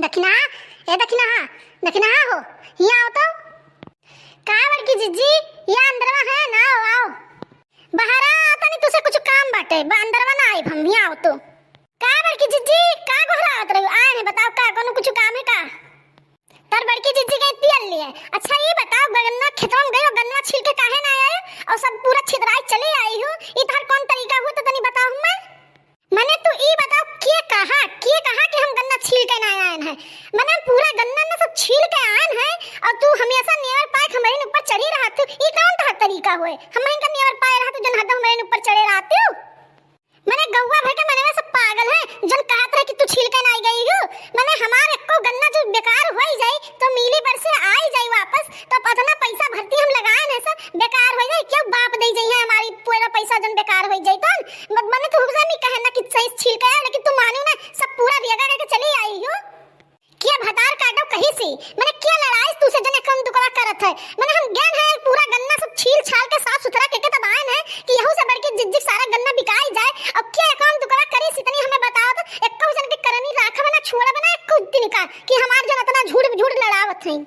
दखिना दखिना दखिना हो यहाँ आओ तो। का बड़की जीजी यहाँ अंदरवा है ना, आओ बाहर आता नहीं, तुसे कुछ काम बाटे अंदरवा ना आई हम यहाँ आओ तो। का बड़की जीजी का घोरावत रही आए ने बताओ का कोनो कुछ काम है का? तर बड़की जीजी के पियल लिए। अच्छा ये बताओ गन्ना खेतवा में गयो, गन्ना छिल के काहे ना आए और सब पूरा छितराई चले आई हो, ई तार कौन तरीका हो तो तनी बताओ मैं। मने तू ई बताओ के कहा कि हम गन्ना छील के ना आए हैं। मने पूरा गन्ना ना सब छील के आए हैं और तू हमेशा नेवर पाए हमारे ऊपर चढ़ी रहा तू, ई कौन ता तरीका होए? हम इनका नेवर पाए रहा तू जन हद हमारे ऊपर चढ़े रहते हो। मने गौवा भर के मने में सब पागल है जन कहत रहे कि तू छील के ना आई गई हो। मने हमारे को गन्ना जो बेकार हो जाए तो मिली पर से आई जाए वापस, तो इतना पैसा भरती हम लगाए ना सब बेकार हो जाए, क्यों बाप दे जाइए हमारी पूरा पैसा जन बेकार हो जाए। तो मने तो हुसा नहीं कहना कि सही छील के आया, लेकिन तू मानो ना सब पूरा बेगा करके चली आई हो। क्या भतार काटो कहीं से मने क्या लड़ाई तू से जने कम दुकड़ा करत है। मने हम ज्ञान है पूरा गन्ना सब छील छाल के साफ सुथरा के तब आए हैं कि यहू से बढ़ के जिज्जिक सारा गन्ना बिकाई जाए। अब क्या कम दुकड़ा करे इतनी हमें बताओ तो एक को जन के करनी राखा बना छोड़ा बना एक को निकाल कि हमार जन इतना झूठ लड़ावत है।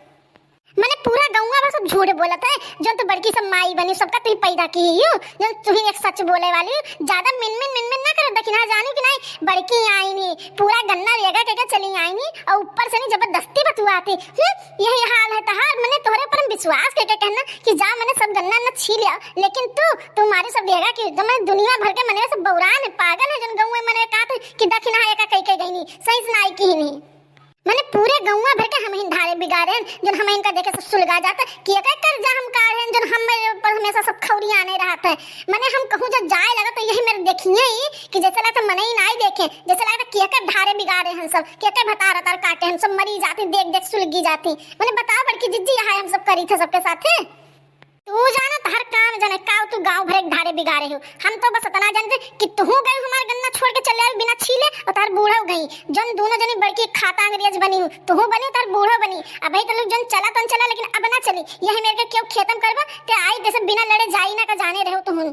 मैंने पूरा गांव में सब झूठ बोलत है जन तो बड़की सब माई बनी सबका तू पैदा की हो, जन तू ही एक सच बोले वाली ज्यादा मिन ना कर दखिना जानी कि नहीं बड़की आई नहीं पूरा गन्ना लेगा के चली आई नहीं और ऊपर से नहीं जबरदस्ती बतुआती। यही हाल है तहार। मैंने तोरे पर विश्वास करके कहना कि जा मैंने सब गन्ना न छील लिया, लेकिन तू तुम्हारे सब लेगा कि मैं दुनिया भर के मने सब बौरान पागल है जन गांव में मैंने कहा कि दखिना है का कई गई नहीं सही सुनाई की नहीं। मैंने पूरे गौवा भर के हम धारे बिगाड़े जन हम इनका देखे सब सुलगा जाता कि क्या कर जा हम काढ़े जन हम पर हमेशा सब खौरी आने रहता है। मैंने हम कहूं जब जाए लगा तो यही मेरे देखिए ही कि जैसे लगता मने ही नहीं देखे, जैसे लगता क्या कर धारे बिगाड़े हैं सब क्या क्या बता रहा काटे हम सब मरी जाती देख सुलगी जाती। मैंने बताओ बड़की जिज्जी यहाँ हम सब करी थे सबके साथ तू जाना हर काम जाने का तू गांव भर एक धारे बिगाड़े हो। हम तो बस इतना जानते कि तू गई हमारे गन्ना छोड़ के चले आई बिना छीले और तार बूढ़ा हो गई जन दोनों जनी बड़की खाता अंग्रेज बनी हो, तू बनी तार बूढ़ा बनी। अब भाई तो लोग जन चला लेकिन अब ना चली यही मेरे के क्यों खत्म करबा ते आई जैसे बिना लड़े जाई ना का जाने रहो तुम।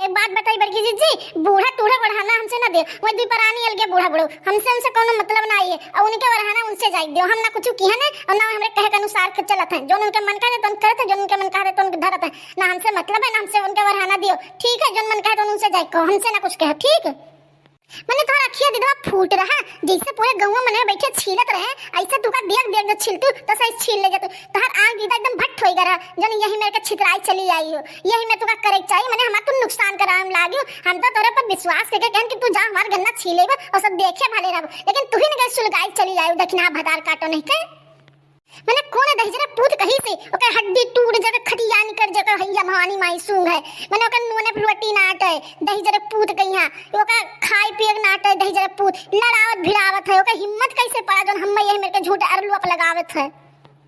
एक बात बताई बड़की जीजी बूढ़ा टूढ़ा बढ़ाना हमसे ना दे, वो दुई परानी अलगे बूढ़ा बड़ो हमसे कोनो मतलब ना है और उनके बढ़ाना उनसे जाई दो। हम ना कुछ किए ना और ना हमरे कहे के अनुसार चलत है, जो उनके मन करे तो करते जो उनके मन करे तो उनके धरत है, ना हमसे मतलब है ना हमसे उनके बढ़ाना दियो। ठीक है जो मन कहे तो उनसे जाई को हमसे ना कुछ कहे ठीक है। मैंने तो रखिया दिदवा फूट रहा जैसे पूरे गांव में मने बैठे छीलत रहे ऐसे तू का देख जो छिलतू तो सही छील ले जातू तहर आंख दीदा एकदम भट होई गरा जन यही मेरे के छितराई चली आई हो। यही मैं तुका करे चाहिए मैंने हमार तू नुकसान कराम लागियो। हम तो तोरे पर विश्वास करके कहन कि तू जा हमार गन्ना छीलेबा और सब देखे भले रहब, लेकिन तू ही ने सुलगाई चली आई दखिना भदार काटो नहीं के। मैंने कोने दही जरा पूत कही से ओके हड्डी टूट जगह खटिया निकल जगह हैया भवानी माई सूंग है। मैंने ओके नूने रोटी नाट है दही जरा पूत कहिया ओके खाई पिए नाट है दही जरा पूत लड़ावत भिड़ावत है ओके हिम्मत कैसे पड़ा जन हम यही मेरे के झूठ अरलुआ पे लगावत है।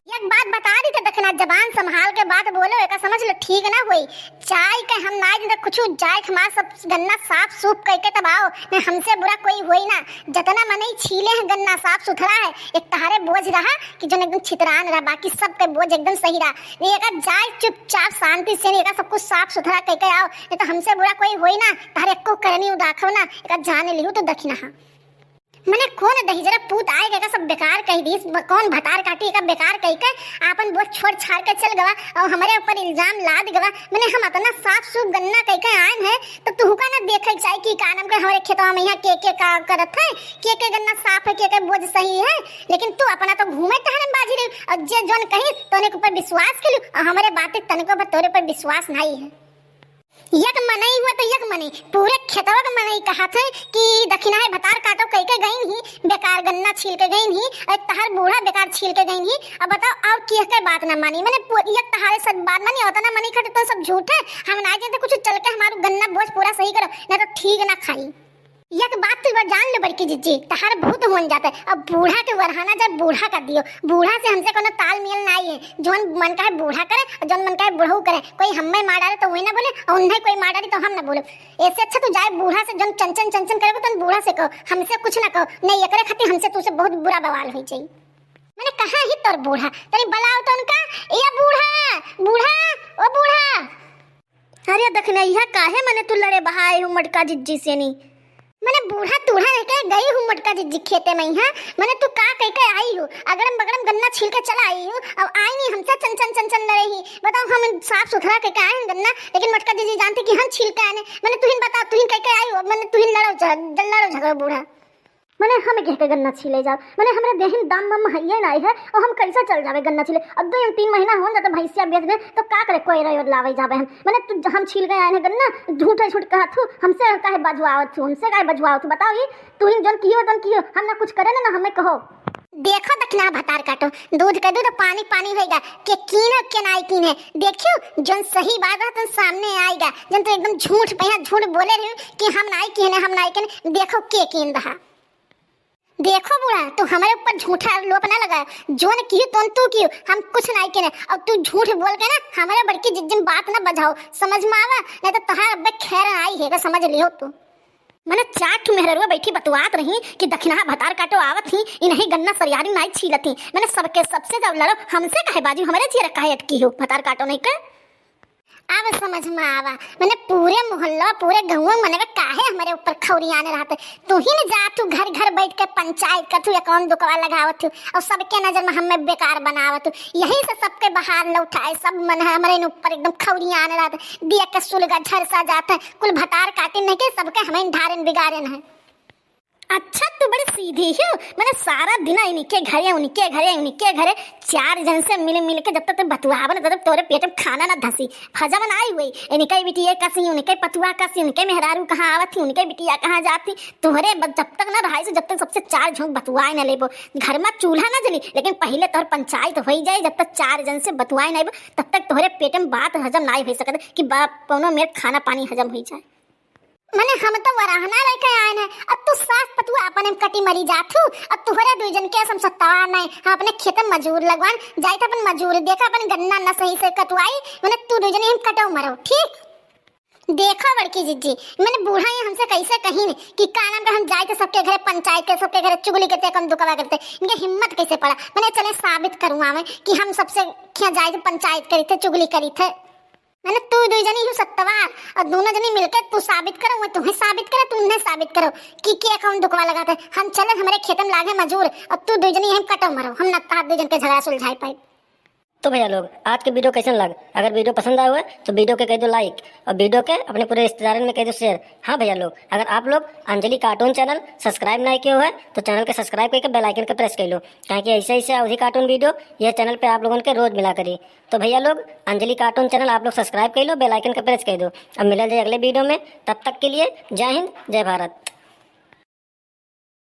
एक बात बता दी तो दखना जबान संभाल के बात बोलो एक समझ लो ठीक ना हुई चाय के हम ना दिन कुछ जाए हमारा सब गन्ना साफ सूफ करके तब आओ न हमसे बुरा कोई हुई ना। जितना मने छीले हैं गन्ना साफ सुथरा है एक तहारे बोझ रहा कि जो एकदम छितरान रहा बाकी सब के बोझ एकदम सही रहा। नहीं एक जाए चुपचाप शांति से नहीं सब कुछ साफ सुथरा करके आओ नहीं तो हमसे बुरा कोई हुई ना तहारे को करनी उदाखो ना एक जाने लियो तो दखिना। मैंने कौन दही जरा पूत आएगा का सब बेकार कह दी कौन भतार काटी का बेकार कह के आपन बोझ छोड़ छाड़ के चल गवा और हमारे ऊपर इल्जाम लाद गवा। मैंने हम इतना साफ सूफ गन्ना कह के आए हैं तो तू का ना देखे चाहिए कि का नाम के हमारे खेतवा में यहाँ के का करत है के गन्ना साफ है के बोझ सही है, लेकिन तू अपना तो घूमे टहरे बाजी रही और जे जोन कही तोने के ऊपर विश्वास कर और हमारे बातें तनिको पर तोरे पर विश्वास नहीं है। यक मनई हुआ तो यक मनी पूरे खेतवा का मनई कहा थे कि दखिना है भतार काटो कह के गई ही बेकार गन्ना छील के गई ही और तहार बूढ़ा बेकार छील के गई ही। अब बताओ और किया के बात ना मानी मैंने यक तहारे सब बात मानी होता ना मनी खटे तो सब झूठ है। हम ना जानते कुछ चल के हमारा गन्ना बोझ पूरा सही करो नहीं तो ठीक ना खाई। यक बात तो जान लो बड़की जीजी तहार भूत हो जाता है। अब बूढ़ा के वरहाना जब बूढ़ा कर दियो बूढ़ा से हमसे कोनो तालमेल नहीं है। जोन मन का है बूढ़ा करे और जोन मन का है बूढ़ा करे कोई हमें मार डाले तो वही ना बोले और उन्हें कोई मार डाले तो हम ना बोले। ऐसे अच्छा तो जाए बूढ़ा से जोन चंचन करेगा तो बूढ़ा से कहो हमसे कुछ ना कहो नहीं एकरे खातिर हमसे तुझसे बहुत बुरा बवाल हो जाई। मैंने कहा ही तोर बूढ़ा तनी बलाओ तो उनका ये बूढ़ा बूढ़ा ओ बूढ़ा। अरे दखना यह काहे मने तू लड़े बहाए हूं मटका जिज्जी से नहीं मैंने बूढ़ा तूढ़ा है के गई हूँ मटका जिज्जी खेते में हाँ। मैंने तू का कह के आई हूँ, अगड़म बगड़म गन्ना छील के चला आई हूँ। अब आई नहीं हमसे चन रही। बताओ हम साफ सुथरा कह के आए हैं गन्ना, लेकिन मटका जिज्जी जानते कि हम छील के आने। मैंने तुहिन बता तुहिन कह के आई हो, मैंने तुहिन लड़ो झगड़ो बूढ़ा। मैंने हम कह के गन्ना छीले जाओ, मैंने हमारे देहिन दाम मम हइये नहीं है और हम कैसे चल जावे गन्ना छीले। अब 2-3 महीना हो जाता भैंसिया बेच दे तो का करे कोई रही लावे जावे हम। मैंने तू हम छील गए आए हैं गन्ना, झूठे झूठ कहा तू हमसे काहे बजवावत तू, हमसे काहे बजवावत बताओ। ये तू इन जन कियो हम ना कुछ करे ना हमें कहो। देखो दखना भतार काटो, दूध का दूध पानी पानी होएगा के कीन के नाई कीन है। देखियो जन सही बात है तो सामने आएगा, जन तो एकदम झूठ पे झूठ बोले रही कि हम नाई कीन हम नाई कीन। देखो के कीन रहा। देखो बुढ़ा तू हमारे ऊपर झूठा आरोप ना लगा, जो ने की तू की हम कुछ नहीं किए। अब तू झूठ बोल के ना हमारे बड़की जिज्जन बात ना बजाओ, समझ में आवा नहीं तो तहार अब्बे खैर आई है समझ लियो तू। मैंने चाट मेहरुआ बैठी बतवात रही कि दखना भतार काटो आवत ही इन्हीं गन्ना सरियारी नाई छीलती। मैंने सबके सबसे जब लड़ो हमसे काहे बाजू हमारे चेहरा काहे अटकी हो भतार काटो नहीं कर। अब समझ में आवा मैंने पूरे मोहल्ला पूरे गाँव मने में काहे हमारे ऊपर खौरी आने रहते। तू ही न जा तू घर घर बैठ के पंचायत कर तू अकाउंट दुकवा लगावत तू और सबके नजर में हमें बेकार बनावत तू। यही से सबके बाहर न उठाए सब मन हमारे ऊपर एकदम खौरी आने रहते। दिया के सुलगा झरसा जाता कुल भतार काटे नहीं के सबके हमें ढारन बिगाड़न है। अच्छा तू बड़ी सीधी है। मैंने सारा दिन इनके घरे 4 जन से मिल के जब तक तो बतुआवन तब तोरे पेट में खाना ना धसी हजम ना आई हुई। इनके बिटिया कसी उनके पतुआ कसी उनके मेहरारू कहाँ आवत थी उनके बिटिया कहाँ जाती तोहरे जब तक ना रहाई से जब तक सबसे 4 झोंक बतुआए न लेबो घर में चूल्हा ना जली। लेकिन पहले तोहर पंचायत हो जाए जब तक 4 जन से बतुआए नहीं तब तक तोहरे पेट में बात हजम ना हो सकत कि कौनो में खाना पानी हजम हो जाए। मैंने हम तो वराहना लेके आए हैं। अब तू सास पतुआ अपने कटी मरी जाथू। अब तुहरे 2 जन के हम सत्तावा नहीं हम अपने खेत में मजूर लगवान जाए तो अपन मजूर देखा अपन गन्ना न सही से कटवाई मैंने तू 2 जन हम कटो मरो ठीक। देखो बड़की जिज्जी मैंने बूढ़ा ये हमसे कैसे कहीं कि कानम का हम जाए तो सबके घर पंचायत के सबके घर चुगली करते कम दुकवा करते इनके हिम्मत कैसे पड़ा। मैंने चले साबित करूँगा मैं कि हम सबसे क्या जाए तो पंचायत करी थे चुगली करी थे। मैंने तू 2 जनी हूँ सत्तवार और दोनों जनी मिलकर तू साबित करो मैं तुम्हें साबित करो तुम उन्हें साबित करो कि के अकाउंट दुकवा लगाते हम चले हमारे खेत में लागे मजूर और तू 2 जनी हम कटो मरो हम न 2 जन के झगड़ा सुलझाई पाए। तो भैया लोग आज के वीडियो कैसन लग, अगर वीडियो पसंद आया हुआ है तो वीडियो के कह दो लाइक और वीडियो के अपने पूरे रिश्तेदारों में कह दो शेयर। हाँ भैया लोग अगर आप लोग अंजलि कार्टून चैनल सब्सक्राइब नहीं किया हुआ है तो चैनल के सब्सक्राइब करके बेल आइकन के प्रेस कर लो ताकि ऐसे अवधि कार्टून वीडियो यह चैनल पे आप लोगों के रोज मिला करी। तो भैया लोग अंजलि कार्टून चैनल आप लोग सब्सक्राइब कर लो बेल आइकन के प्रेस कर दो। अब मिला जाए अगले वीडियो में, तब तक के लिए जय हिंद जय भारत।